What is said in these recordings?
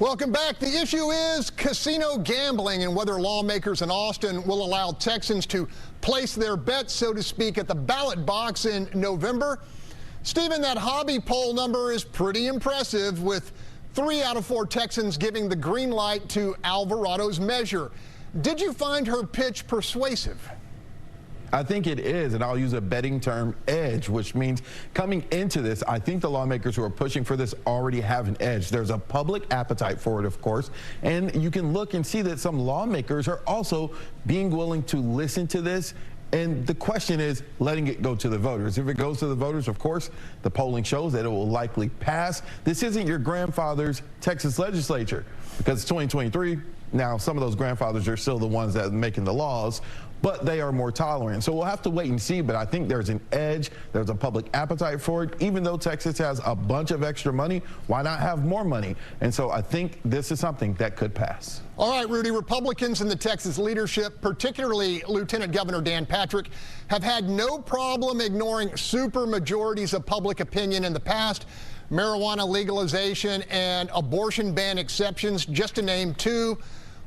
Welcome back. The issue is casino gambling and whether lawmakers in Austin will allow Texans to place their bets, so to speak, at the ballot box in November. Stephen, that hobby poll number is pretty impressive, with 3 out of 4 Texans giving the green light to Alvarado's measure. Did you find her pitch persuasive? I think it is, and I'll use a betting term, edge, which means coming into this, I think the lawmakers who are pushing for this already have an edge. There's a public appetite for it, of course, and you can look and see that some lawmakers are also being willing to listen to this. And the question is letting it go to the voters. If it goes to the voters, of course, the polling shows that it will likely pass. This isn't your grandfather's Texas legislature, because it's 2023. Now, some of those grandfathers are still the ones that are making the laws, but they are more tolerant. So we'll have to wait and see, but I think there's an edge. There's a public appetite for it. Even though Texas has a bunch of extra money, why not have more money? And so I think this is something that could pass. All right, Rudy, Republicans in the Texas leadership, particularly Lieutenant Governor Dan Patrick, have had no problem ignoring super majorities of public opinion in the past. Marijuana legalization and abortion ban exceptions, just to name 2.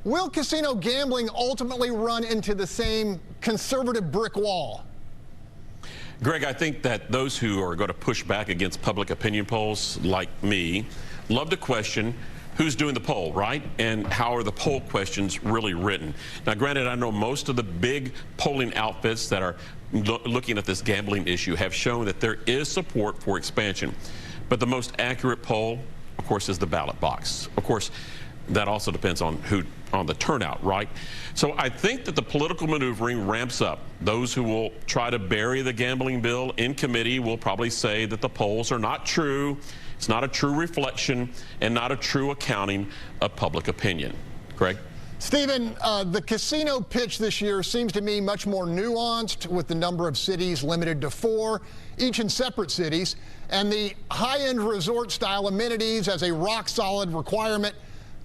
Will casino gambling ultimately run into the same conservative brick wall? Greg, I think that those who are going to push back against public opinion polls, like me, love to question who's doing the poll, right? And how are the poll questions really written? Now, granted, I know most of the big polling outfits that are looking at this gambling issue have shown that there is support for expansion. But the most accurate poll, of course, is the ballot box. Of course, that also depends on the turnout, right? So I think that the political maneuvering ramps up. Those who will try to bury the gambling bill in committee will probably say that the polls are not true. It's not a true reflection and not a true accounting of public opinion. Greg? Stephen, the casino pitch this year seems to me much more nuanced, with the number of cities limited to 4, each in separate cities, and the high-end resort-style amenities as a rock-solid requirement.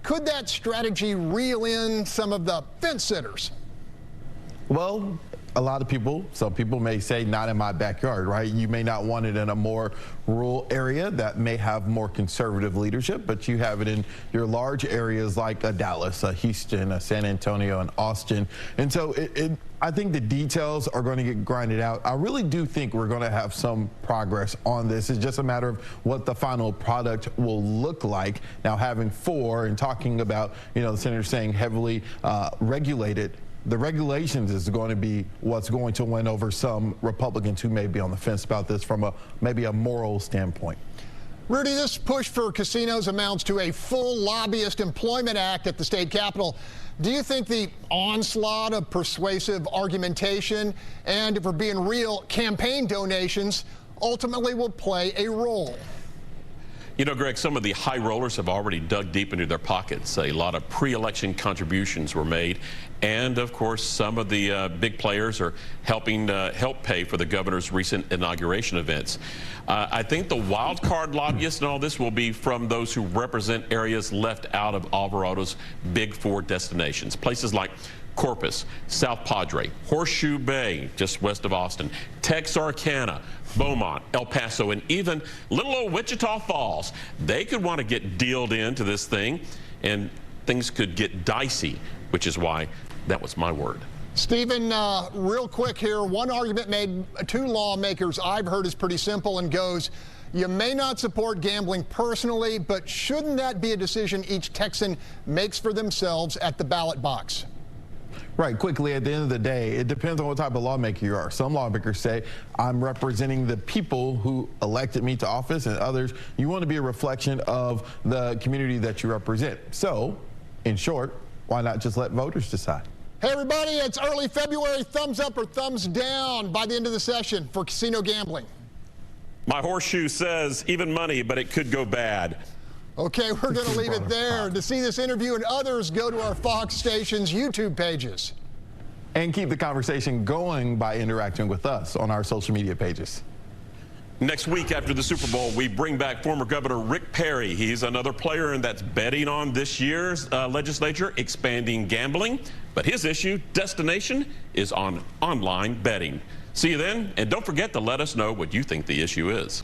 Could that strategy reel in some of the fence sitters? Well, a lot of people, some people may say not in my backyard, right? You may not want it in a more rural area that may have more conservative leadership, but you have it in your large areas like a Dallas, a Houston, a San Antonio, and Austin. And so I think the details are going to get grinded out. I really do think we're going to have some progress on this. It's just a matter of what the final product will look like. Now, having 4 and talking about, the senator saying heavily regulated, the regulations is going to be what's going to win over some Republicans who may be on the fence about this from maybe a moral standpoint. Rudy, this push for casinos amounts to a full lobbyist employment act at the state capitol. Do you think the onslaught of persuasive argumentation and, if we're being real, campaign donations ultimately will play a role? You know, Greg, some of the high rollers have already dug deep into their pockets. A lot of pre-election contributions were made. And, of course, some of the big players are helping help pay for the governor's recent inauguration events. I think the wild card lobbyists and all this will be from those who represent areas left out of Alvarado's big 4 destinations. Places like Corpus, South Padre, Horseshoe Bay, just west of Austin, Texarkana, Beaumont, El Paso, and even little old Wichita Falls. They could want to get dealed into this thing, and things could get dicey, which is why that was my word. Stephen, real quick here, one argument made to lawmakers I've heard is pretty simple and goes, you may not support gambling personally, but shouldn't that be a decision each Texan makes for themselves at the ballot box? Right. Quickly, at the end of the day, it depends on what type of lawmaker you are. Some lawmakers say, I'm representing the people who elected me to office, and others, you want to be a reflection of the community that you represent. So, in short, why not just let voters decide? Hey, everybody, it's early February. Thumbs up or thumbs down by the end of the session for casino gambling? My horseshoe says even money, but it could go bad. Okay, we're going to leave it there. To see this interview and others, go to our Fox Station's YouTube pages. And keep the conversation going by interacting with us on our social media pages. Next week after the Super Bowl, we bring back former Governor Rick Perry. He's another player, and that's betting on this year's legislature expanding gambling. But his issue, destination, is on online betting. See you then, and don't forget to let us know what you think the issue is.